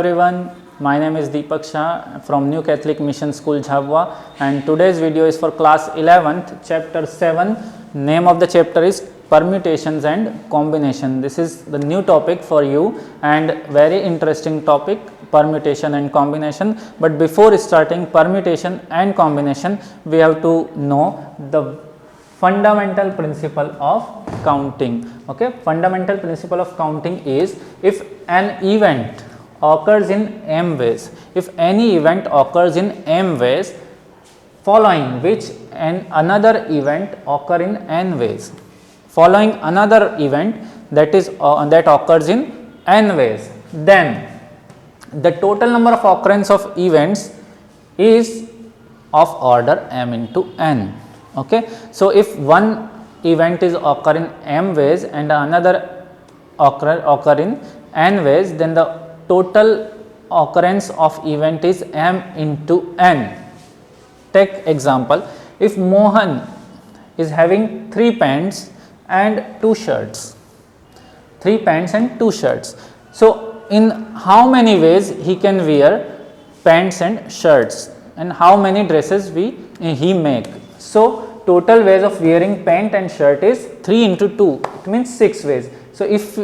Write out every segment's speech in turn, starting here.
Everyone, my name is Deepak Shah from New Catholic Mission School Jhabwa, and today's video is for class 11th chapter 7. Name of the chapter is permutations and combination. This is the new topic for you and very interesting topic, permutation and combination. But before starting permutation and combination, we have to know the fundamental principle of counting. Okay, fundamental principle of counting is if an event occurs in m ways, if any event occurs in m ways, following which another event occur in n ways, following another event that is that occurs in n ways, then the total number of occurrence of events is of order m into n. Okay. So, if one event is occur in m ways and another occur in n ways, then the total occurrence of event is m into n. Take example, if Mohan is having 3 pants and 2 shirts, 3 pants and 2 shirts. So, in how many ways he can wear pants and shirts, and how many dresses he make. So, total ways of wearing pant and shirt is 3 into 2, it means 6 ways. So, if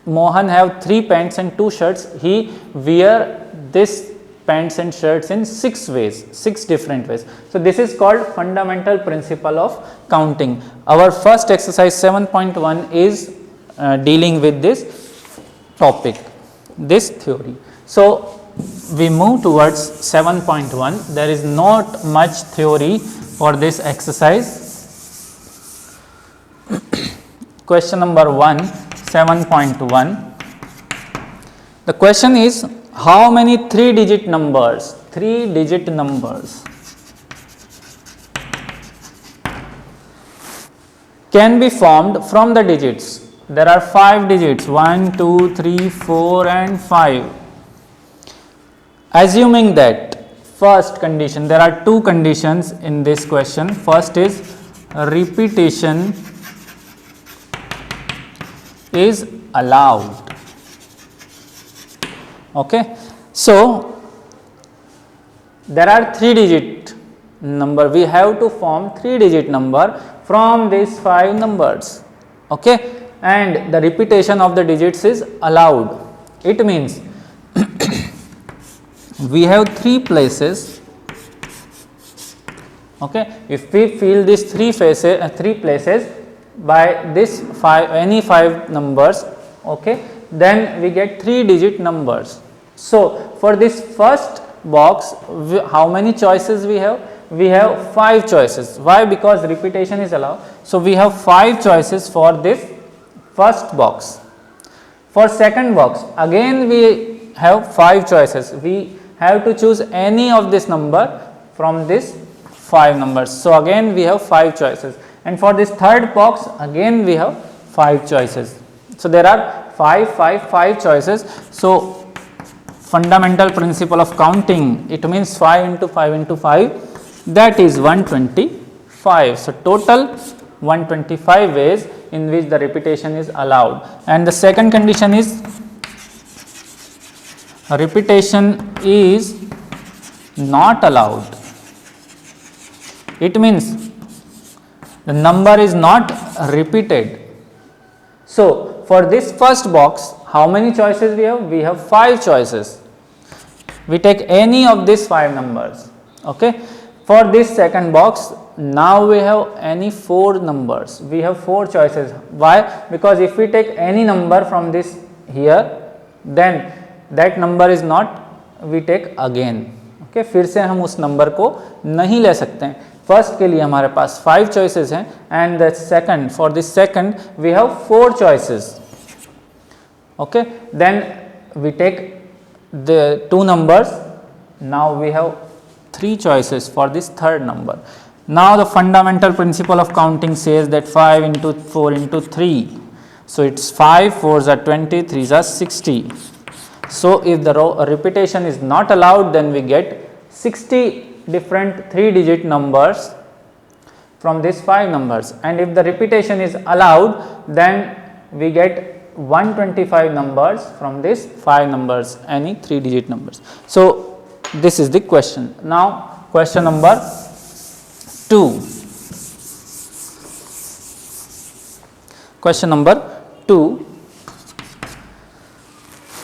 Mohan have 3 pants and 2 shirts, he wear this pants and shirts in 6 ways, 6 different ways. So, this is called fundamental principle of counting. Our first exercise 7.1 is dealing with this topic, this theory. So, we move towards 7.1. There is not much theory for this exercise. Question number 1, 7.1. The question is, how many 3-digit numbers can be formed from the digits? There are 5 digits, 1, 2, 3, 4 and 5. Assuming that first condition, there are 2 conditions in this question. First is repetition is allowed. Okay. So, there are 3-digit number, we have to form 3-digit number from these 5 numbers. Okay. And the repetition of the digits is allowed. It means we have 3 places. Okay. If we fill these 3 places by this any 5 numbers, okay, then we get 3-digit numbers. So, for this first box, how many choices we have? We have 5 choices. Why? Because repetition is allowed. So, we have 5 choices for this first box. For second box, again we have 5 choices. We have to choose any of this number from this 5 numbers. So, again we have 5 choices. And for this third box, again we have 5 choices. So, there are 5 choices. So, fundamental principle of counting, it means 5 into 5 into 5, that is 125. So, total 125 ways in which the repetition is allowed. And the second condition is repetition is not allowed. It means the number is not repeated. So, for this first box, how many choices we have? We have 5 choices. We take any of these 5 numbers. Okay. For this second box, now we have any 4 numbers. We have 4 choices. Why? Because if we take any number from this here, then that number is not, we take again. Okay. फिर से हम उस number को नहीं ले सकते हैं. First के लिए हमारे पास 5 choices हैं, and the second, for this second we have 4 choices. Okay. Then we take the 2 numbers. Now we have 3 choices for this third number. Now the fundamental principle of counting says that 5 into 4 into 3. So, it is 5, 4s are 20, 3s are 60. So, if the repetition is not allowed, then we get 60 different 3-digit numbers from these 5 numbers, and if the repetition is allowed, then we get 125 numbers from this 5 numbers, any 3 digit numbers. So this is the question. Now question number 2. Question number 2.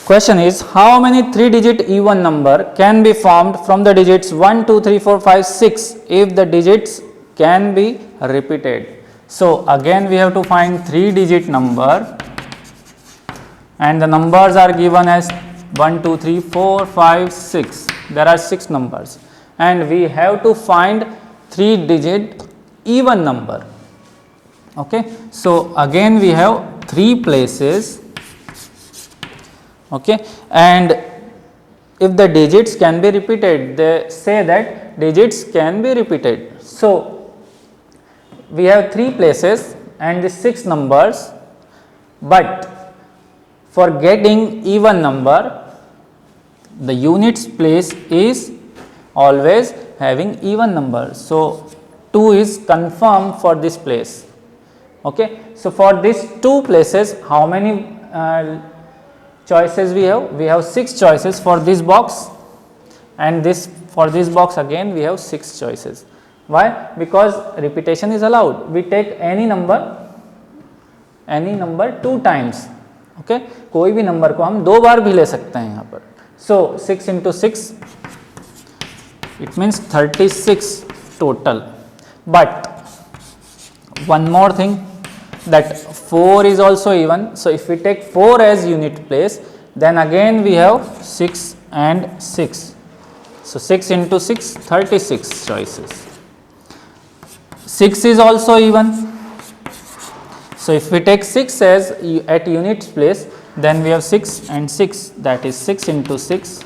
Question is, how many 3 digit even number can be formed from the digits 1, 2, 3, 4, 5, 6 if the digits can be repeated? So again we have to find 3 digit number, and the numbers are given as 1, 2, 3, 4, 5, 6. There are 6 numbers, and we have to find 3 digit even number. Okay, so again we have 3 places. Okay, and if the digits can be repeated, they say that digits can be repeated. So we have 3 places and the 6 numbers, but for getting even number, the units place is always having even number. So 2 is confirmed for this place. Okay, so for these 2 places, how many choices we have? We have 6 choices for this box, and this for this box again we have 6 choices. Why? Because repetition is allowed. We take any number 2 times. Okay, कोई भी number को हम 2 बार भी ले सकते हैं यहाँ पर. So 6 into 6, it means 36 total. But one more thing, that 4 is also even. So if we take 4 as unit place, then again we have 6 and 6. So 6 into 6, 36 choices. 6 is also even. So if we take 6 as at units place, then we have 6 and 6, that is 6 into 6,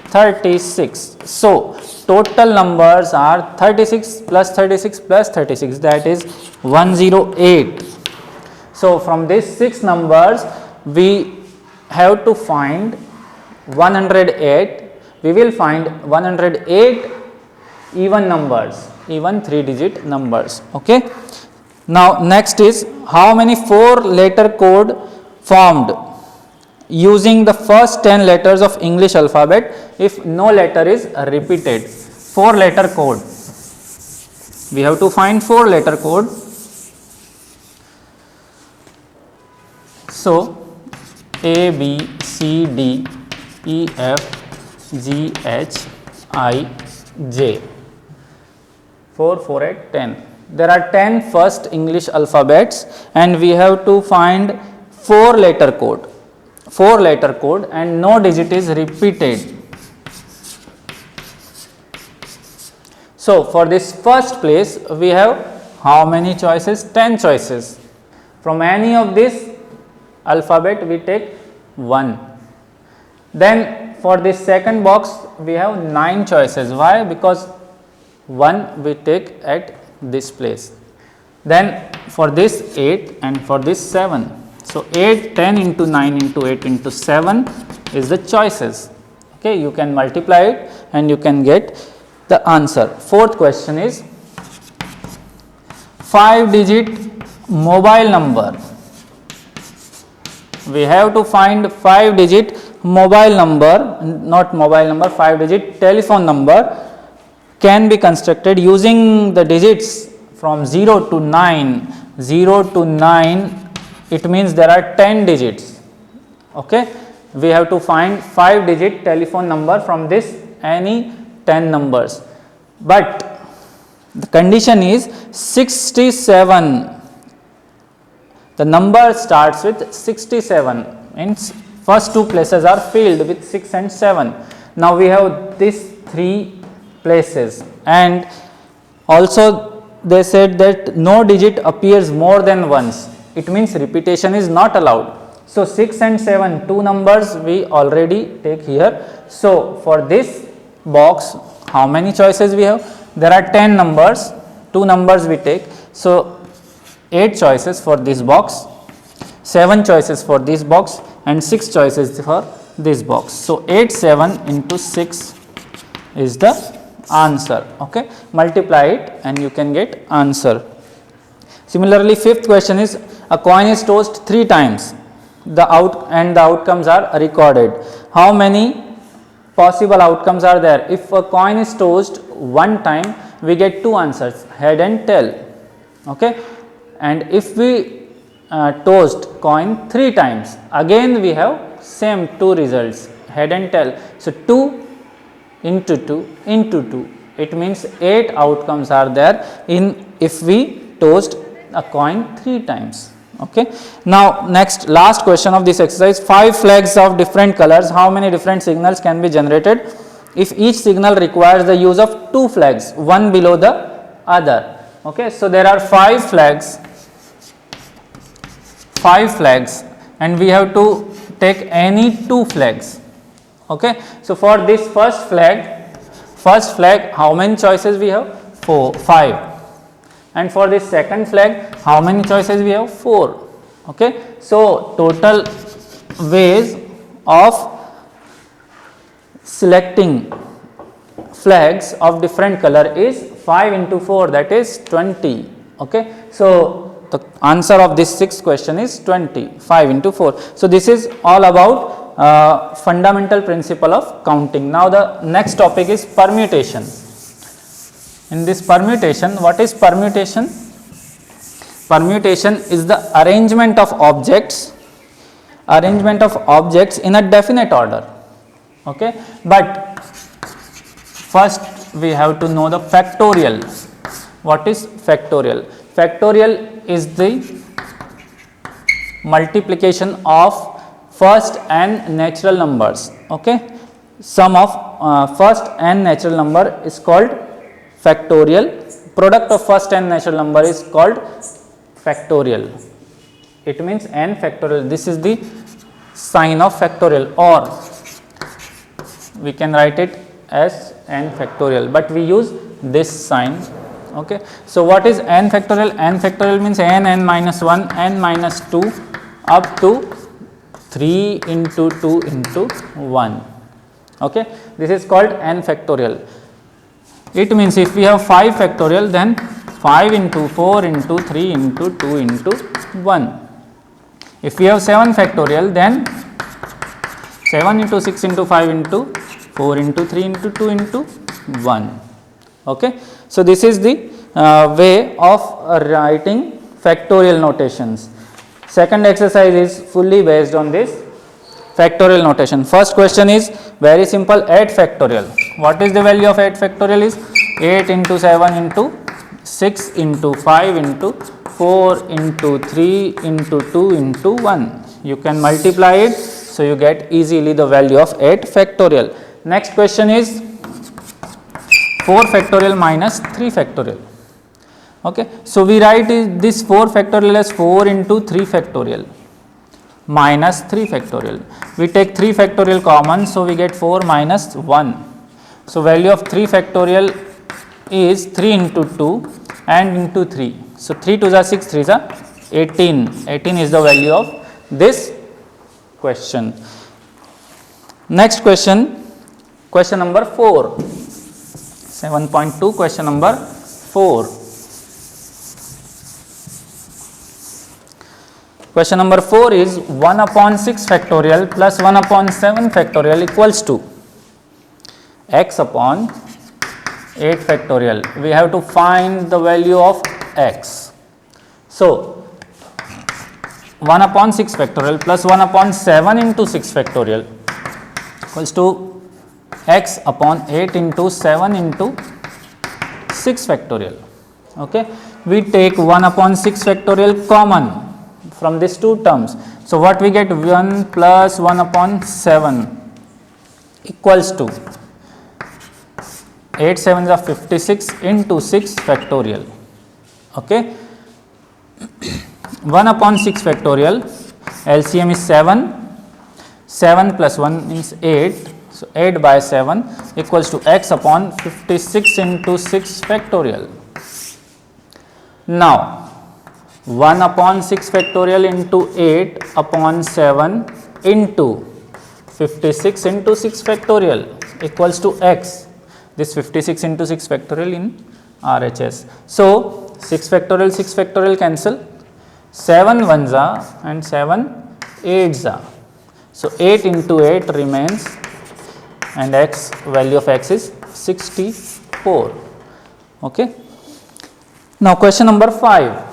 36. So total numbers are 36 plus 36 plus 36, that is 108. So from these 6 numbers we have to find 108. We will find 108 even numbers, even 3 digit numbers. Okay. Now next is, how many 4 letter code formed using the first 10 letters of English alphabet if no letter is repeated? 4 letter code. We have to find 4 letter code. So A, B, C, D, E, F, G, H, I, J. 4, 4, 8, 10. There are 10 first English alphabets, and we have to find 4 letter code. 4 letter code, and no digit is repeated. So for this first place we have how many choices? 10 choices. From any of this alphabet we take 1. Then for this second box we have 9 choices. Why? Because 1 we take at this place. Then for this 8 and for this 7. So 8, 10 into 9 into 8 into 7 is the choices. Okay, you can multiply it and you can get the answer. Fourth question is 5 digit mobile number. We have to find 5 digit mobile number, not mobile number, 5 digit telephone number can be constructed using the digits from 0 to 9. 0 to 9, it means there are 10 digits. Okay, we have to find 5 digit telephone number from this any 10 numbers, but the condition is 67. The number starts with 67, means first 2 places are filled with 6 and 7. Now we have these 3 places, and also they said that no digit appears more than once. It means repetition is not allowed. So 6 and 7, 2 numbers we already take here. So for this box, how many choices we have? There are 10 numbers, 2 numbers we take. So 8 choices for this box, 7 choices for this box, and 6 choices for this box. So 8, 7 into 6 is the answer. Okay, multiply it and you can get answer. Similarly, fifth question is, a coin is tossed 3 times. the outcomes are recorded. How many possible outcomes are there? If a coin is tossed one time, we get two answers, head and tail. Okay, and if we tossed coin three times, again we have same two results, head and tail. So 2 into 2 into 2, it means 8 outcomes are there in if we tossed a coin three times. Okay. Now next last question of this exercise, 5 flags of different colors, how many different signals can be generated if each signal requires the use of 2 flags, one below the other. Okay. So there are 5 flags and we have to take any 2 flags. Okay. So for this first flag, how many choices we have? 5. And for this second flag, how many choices we have? 4. Okay. So total ways of selecting flags of different color is 5 into 4, that is 20. Okay. So the answer of this sixth question is 20, 5 into 4. So this is all about fundamental principle of counting. Now the next topic is permutation. In this permutation, what is permutation? Permutation is the arrangement of objects in a definite order. Okay, but first we have to know the factorial. What is factorial? Factorial is the multiplication of first n natural numbers. Okay, sum of first n natural number is called factorial. Product of first n natural number is called factorial. It means n factorial. This is the sign of factorial, or we can write it as n factorial, but we use this sign. Okay. So what is n factorial? N factorial means n minus 1, n minus 2 up to 3 into 2 into 1. Okay. This is called n factorial. It means if we have 5 factorial, then 5 into 4 into 3 into 2 into 1. If we have 7 factorial, then 7 into 6 into 5 into 4 into 3 into 2 into 1. Okay. So this is the way of writing factorial notations. Second exercise is fully based on this factorial notation. First question is very simple, 8 factorial. What is the value of 8 factorial? Is 8 into 7 into 6 into 5 into 4 into 3 into 2 into 1. You can multiply it, so you get easily the value of 8 factorial. Next question is 4 factorial minus 3 factorial. Okay. So we write this 4 factorial as 4 into 3 factorial minus 3 factorial. We take 3 factorial common, so we get 4 minus 1. So value of 3 factorial is 3 into 2 and into 3. So 3 2s are 6, 3s are 18. 18 is the value of this question. Next question, question number 4. 7.2, question number 4. Question number 4 is 1 upon 6 factorial plus 1 upon 7 factorial equals to x upon 8 factorial. We have to find the value of x. So 1 upon 6 factorial plus 1 upon 7 into 6 factorial equals to x upon 8 into 7 into 6 factorial. Okay. We take 1 upon 6 factorial common from these two terms. So what we get? 1 plus 1 upon 7 equals to 8 7s are 56 into 6 factorial. Okay. 1 upon 6 factorial, LCM is 7, 7 plus 1 means 8. So 8 by 7 equals to x upon 56 into 6 factorial. Now 1 upon 6 factorial into 8 upon 7 into 56 into 6 factorial equals to x. This 56 into 6 factorial in RHS. So 6 factorial cancel, 7 1s are and 7 8s are. So 8 into 8 remains, and x value of x is 64. Okay. Now question number 5.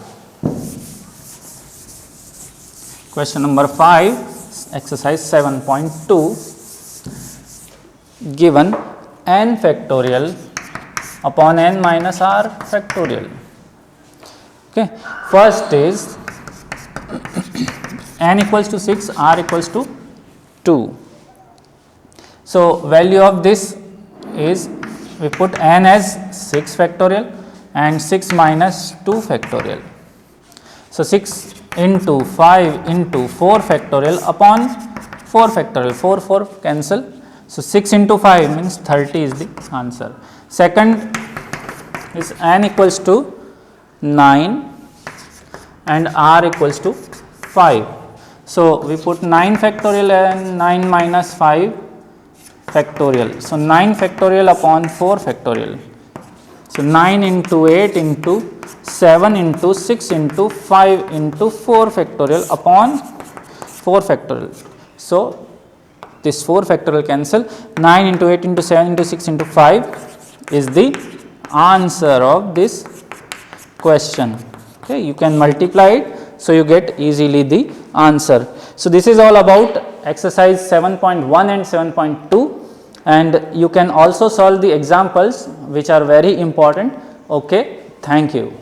Question number 5, exercise 7.2, given n factorial upon n minus r factorial. Okay. First is n equals to 6, r equals to 2. So value of this is, we put n as 6 factorial and 6 minus 2 factorial. So 6 into 5 into 4 factorial upon 4 factorial, 4 cancel. So 6 into 5 means 30 is the answer. Second is n equals to 9 and r equals to 5. So we put 9 factorial and 9 minus 5 factorial. So 9 factorial upon 4 factorial. So 9 into 8 into 7 into 6 into 5 into 4 factorial upon 4 factorial. So this 4 factorial cancel. 9 into 8 into 7 into 6 into 5 is the answer of this question. Okay, you can multiply it, so you get easily the answer. So this is all about exercise 7.1 and 7.2, and you can also solve the examples which are very important. Okay, thank you.